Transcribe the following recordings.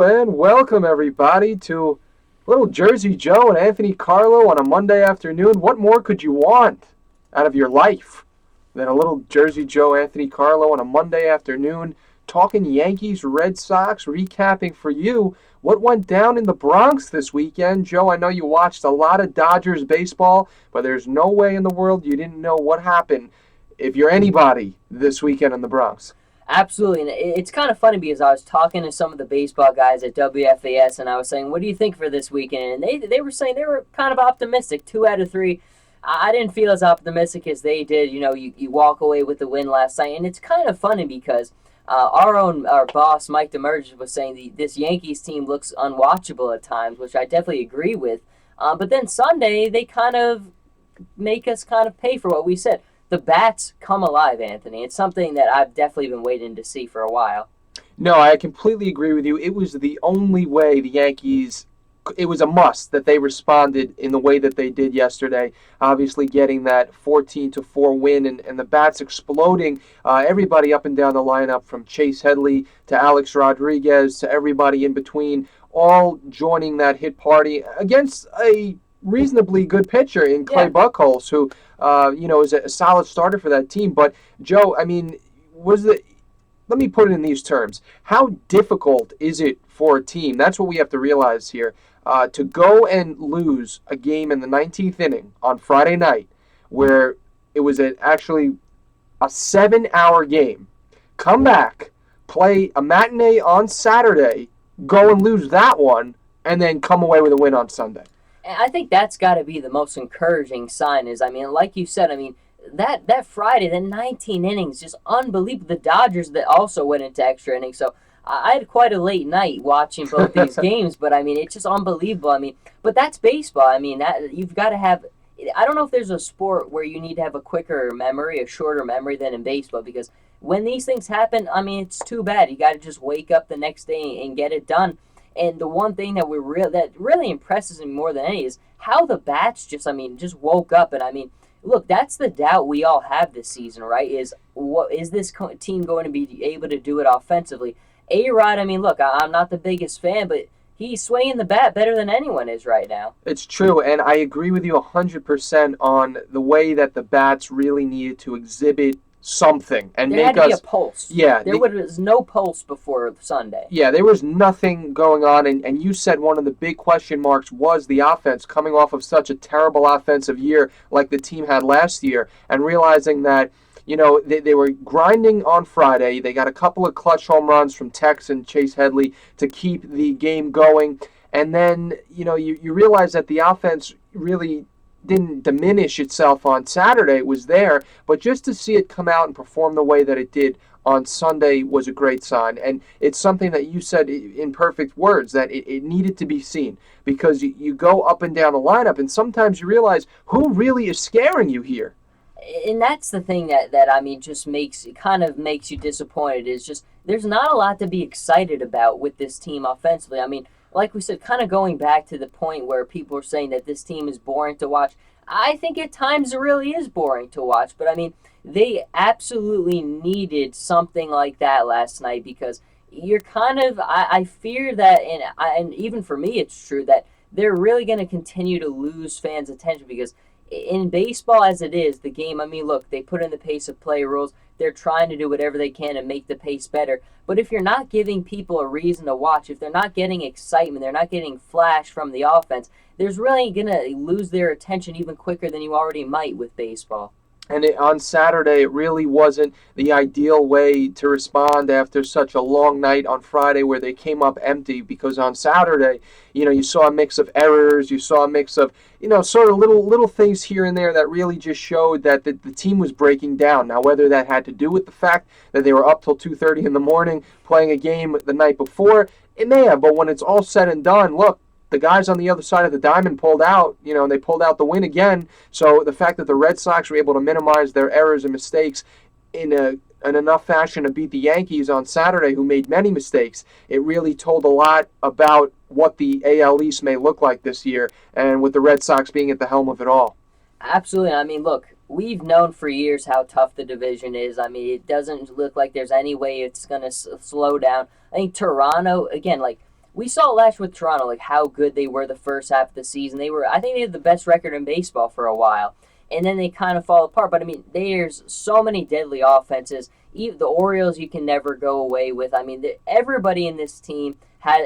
and welcome everybody to little Jersey Joe and Anthony Carlo on a Monday afternoon. What more could you want out of your life than a little Jersey Joe, Anthony Carlo on a Monday afternoon, talking Yankees, Red Sox, recapping for you what went down in the Bronx this weekend. Joe, I know you watched a lot of Dodgers baseball, but there's no way in the world you didn't know what happened if you're anybody this weekend in the Bronx. Absolutely, and it's kind of funny because I was talking to some of the baseball guys at WFAS, and I was saying, "What do you think for this weekend?" And they were saying they were kind of optimistic. 2 out of 3. I didn't feel as optimistic as they did. You walk away with the win last night, and it's kind of funny because our boss Mike Demerges was saying this Yankees team looks unwatchable at times, which I definitely agree with. But then Sunday they kind of make us kind of pay for what we said. The bats come alive, Anthony. It's something that I've definitely been waiting to see for a while. No, I completely agree with you. It was the only way the Yankees, it was a must that they responded in the way that they did yesterday. Obviously, getting that 14-4 win and the bats exploding. Everybody up and down the lineup, from Chase Headley to Alex Rodriguez to everybody in between, all joining that hit party against a reasonably good pitcher in Clay Yeah. Buchholz, who is a solid starter for that team. But Joe, I mean, was the let me put it in these terms. How difficult is it for a team? That's what we have to realize here. To go and lose a game in the 19th inning on Friday night, where it was actually a 7-hour game, come back, play a matinee on Saturday, go and lose that one, and then come away with a win on Sunday. And I think that's got to be the most encouraging sign. Is, I mean, like you said, I mean, that Friday, the 19 innings, just unbelievable. The Dodgers that also went into extra innings, so I had quite a late night watching both these games. But I mean, it's just unbelievable. I mean, but that's baseball. I mean, that you've got to have. I don't know if there's a sport where you need to have a quicker memory, a shorter memory than in baseball, because when these things happen, I mean, it's too bad. You got to just wake up the next day and get it done. And the one thing that really impresses me more than any is how the bats just woke up. And I mean, look, that's the doubt we all have this season, right? Is this team going to be able to do it offensively? A-Rod, I mean, look, I'm not the biggest fan, but he's swinging the bat better than anyone is right now. It's true, and I agree with you 100% on the way that the bats really needed to exhibit something and There make had to be a us. pulse. Yeah, There was no pulse before Sunday. yeah, there was nothing going on, and you said one of the big question marks was the offense coming off of such a terrible offensive year like the team had last year, and realizing that they were grinding on Friday. They got a couple of clutch home runs from Tex and Chase Headley to keep the game going, and then you realize that the offense really didn't diminish itself on Saturday. It was there, but just to see it come out and perform the way that it did on Sunday was a great sign. And it's something that you said in perfect words, that it needed to be seen, because you go up and down the lineup, and sometimes you realize who really is scaring you here. And that's the thing that I mean just makes you disappointed, is just there's not a lot to be excited about with this team offensively. I mean, like we said, kind of going back to the point where people are saying that this team is boring to watch. I think at times it really is boring to watch, but I mean, they absolutely needed something like that last night, because you're kind of I fear that, and even for me it's true, that they're really going to continue to lose fans' attention, because in baseball as it is, the game, I mean, look, they put in the pace of play rules. They're trying to do whatever they can to make the pace better. But if you're not giving people a reason to watch, if they're not getting excitement, they're not getting flash from the offense, there's really going to lose their attention even quicker than you already might with baseball. And on Saturday, it really wasn't the ideal way to respond after such a long night on Friday, where they came up empty, because on Saturday, you saw a mix of errors, you saw a mix of, sort of little things here and there that really just showed that the team was breaking down. Now, whether that had to do with the fact that they were up till 2:30 in the morning playing a game the night before, it may have. But when it's all said and done, look, the guys on the other side of the diamond pulled out, and they pulled out the win again. So the fact that the Red Sox were able to minimize their errors and mistakes in enough fashion to beat the Yankees on Saturday, who made many mistakes, it really told a lot about what the AL East may look like this year, and with the Red Sox being at the helm of it all. Absolutely. I mean, look, we've known for years how tough the division is. I mean, it doesn't look like there's any way it's going to slow down. I think Toronto, again, like, we saw last with Toronto, like how good they were the first half of the season. I think they had the best record in baseball for a while, and then they kind of fall apart. But I mean, there's so many deadly offenses. Even the Orioles, you can never go away with. I mean, everybody in this team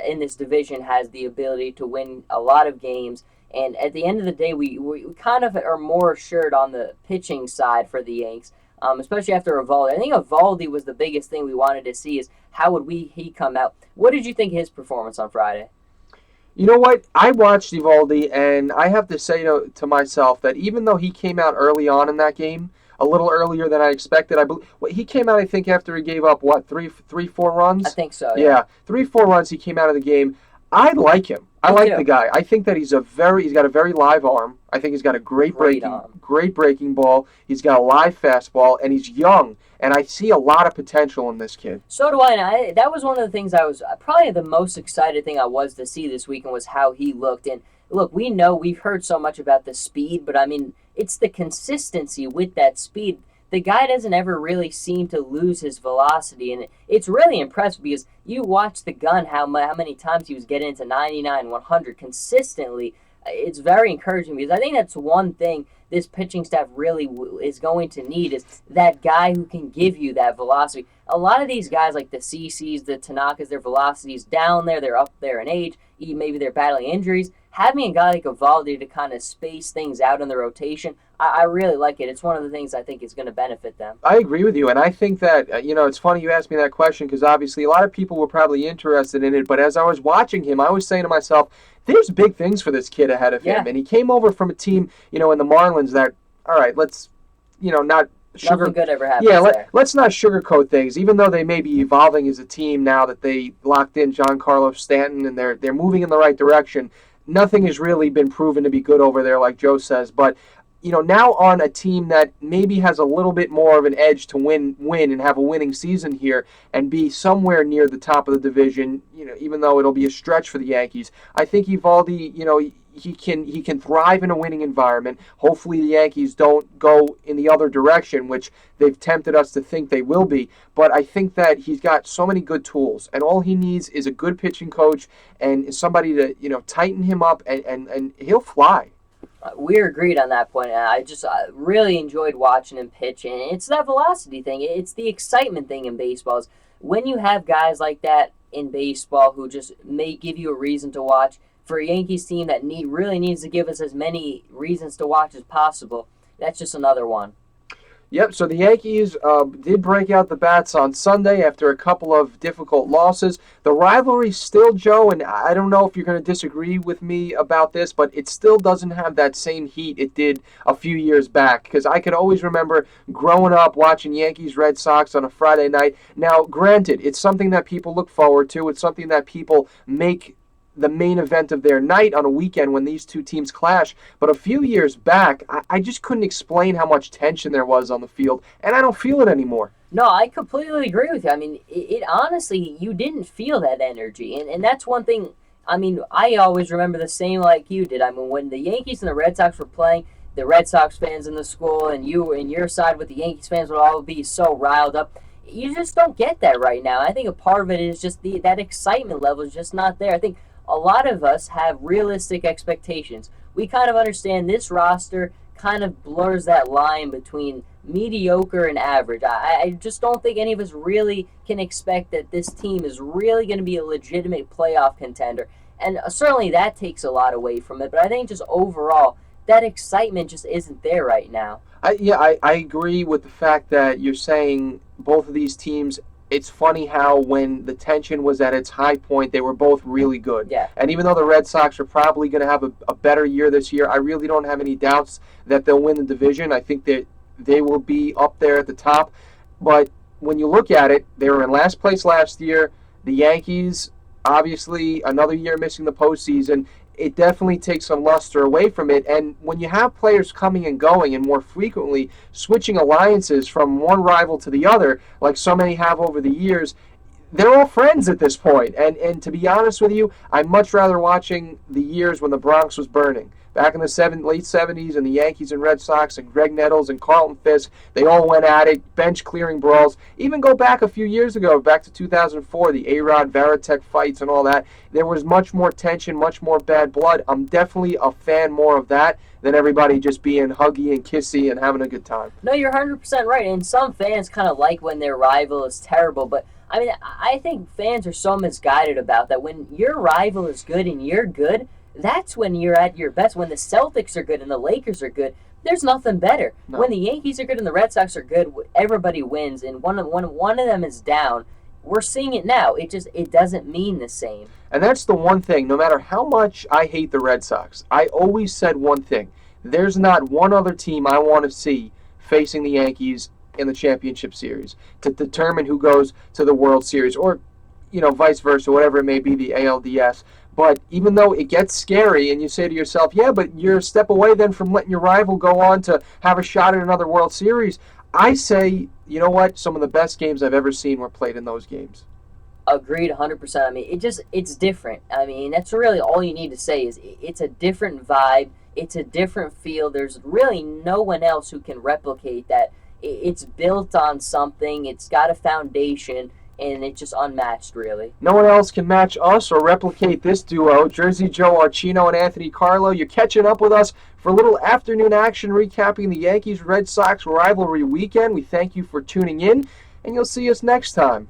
in this division has the ability to win a lot of games. And at the end of the day, we kind of are more assured on the pitching side for the Yanks, especially after Evaldi. I think Evaldi was the biggest thing we wanted to see is how would he come out. What did you think of his performance on Friday? You know what? I watched Evaldi, and I have to say to myself that even though he came out early on in that game, a little earlier than I expected, I believe he came out. I think after he gave up what three, 4 runs. I think so. Yeah, 3, 4 runs. He came out of the game. I like him. I Me like too. the guy. I think that he's got a very live arm. I think he's got a great breaking ball. He's got a live fastball, and he's young. And I see a lot of potential in this kid. So do I. And that was one of the things I was probably the most excited thing I was to see this weekend was how he looked. And look, we've heard so much about the speed, but I mean, it's the consistency with that speed. The guy doesn't ever really seem to lose his velocity, and it's really impressive because you watch the gun how many times he was getting into 99, 100 consistently. It's very encouraging because I think that's one thing this pitching staff really is going to need is that guy who can give you that velocity. A lot of these guys like the CCs, the Tanakas, their velocity is down there, they're up there in age, maybe they're battling injuries. Having a guy like Evaldi to kind of space things out in the rotation, I really like it. It's one of the things I think is going to benefit them. I agree with you, and I think that it's funny you asked me that question because obviously a lot of people were probably interested in it. But as I was watching him, I was saying to myself, "There's big things for this kid ahead of him." And he came over from a team, in the Marlins that, all right, let's, not sugar. Nothing good ever happens there. Let's not sugarcoat things. Even though they may be evolving as a team now that they locked in Giancarlo Stanton and they're moving in the right direction. Nothing has really been proven to be good over there, like Joe says. But now on a team that maybe has a little bit more of an edge to win and have a winning season here and be somewhere near the top of the division, even though it'll be a stretch for the Yankees. I think Evaldi, he can thrive in a winning environment. Hopefully the Yankees don't go in the other direction, which they've tempted us to think they will be. But I think that he's got so many good tools, and all he needs is a good pitching coach and somebody to tighten him up, and he'll fly. We agreed on that point. I just really enjoyed watching him pitch, and it's that velocity thing. It's the excitement thing in baseball. Is when you have guys like that in baseball who just may give you a reason to watch. For a Yankees team that really needs to give us as many reasons to watch as possible, that's just another one. Yep, so the Yankees did break out the bats on Sunday after a couple of difficult losses. The rivalry's still, Joe, and I don't know if you're going to disagree with me about this, but it still doesn't have that same heat it did a few years back, because I could always remember growing up watching Yankees-Red Sox on a Friday night. Now, granted, it's something that people look forward to. It's something that people make the main event of their night on a weekend when these two teams clash. But a few years back, I just couldn't explain how much tension there was on the field, and I don't feel it anymore. No, I completely agree with you. I mean, it honestly, you didn't feel that energy, and that's one thing. I mean, I always remember the same like you did. I mean, when the Yankees and the Red Sox were playing, the Red Sox fans in the school and you and your side with the Yankees fans would all be so riled up. You just don't get that right now. I think a part of it is just that excitement level is just not there. I think a lot of us have realistic expectations. We kind of understand this roster kind of blurs that line between mediocre and average. I just don't think any of us really can expect that this team is really going to be a legitimate playoff contender. And certainly that takes a lot away from it. But I think just overall, that excitement just isn't there right now. I agree with the fact that you're saying both of these teams. It's funny how when the tension was at its high point, they were both really good. Yeah. And even though the Red Sox are probably going to have a better year this year, I really don't have any doubts that they'll win the division. I think that they will be up there at the top. But when you look at it, they were in last place last year. The Yankees, obviously, another year missing the postseason. It definitely takes some luster away from it. And when you have players coming and going and more frequently switching alliances from one rival to the other, like so many have over the years, they're all friends at this point. And to be honest with you, I'm much rather watching the years when the Bronx was burning back in the late 70s, and the Yankees and Red Sox and Greg Nettles and Carlton Fisk, they all went at it, bench clearing brawls. Even go back a few years ago, back to 2004, the A-Rod Varitek fights and all that. There was much more tension, much more bad blood. I'm definitely a fan more of that than everybody just being huggy and kissy and having a good time. No, you're 100% right. And some fans kind of like when their rival is terrible, but I mean, I think fans are so misguided about that. When your rival is good and you're good, that's when you're at your best. When the Celtics are good and the Lakers are good, there's nothing better. No. When the Yankees are good and the Red Sox are good, everybody wins, and one of them is down. We're seeing it now. It doesn't mean the same. And that's the one thing, no matter how much I hate the Red Sox, I always said one thing. There's not one other team I want to see facing the Yankees in the championship series to determine who goes to the World Series, or vice versa, whatever it may be, the ALDS. But even though it gets scary and you say to yourself, yeah, but you're a step away then from letting your rival go on to have a shot at another World Series, I say, you know what, some of the best games I've ever seen were played in those games. Agreed 100%. I mean, it's different. I mean, that's really all you need to say is it's a different vibe. It's a different feel. There's really no one else who can replicate that. It's built on something. It's got a foundation, and it's just unmatched, really. No one else can match us or replicate this duo, Jersey Joe Archino and Anthony Carlo. You're catching up with us for a little afternoon action recapping the Yankees-Red Sox rivalry weekend. We thank you for tuning in, and you'll see us next time.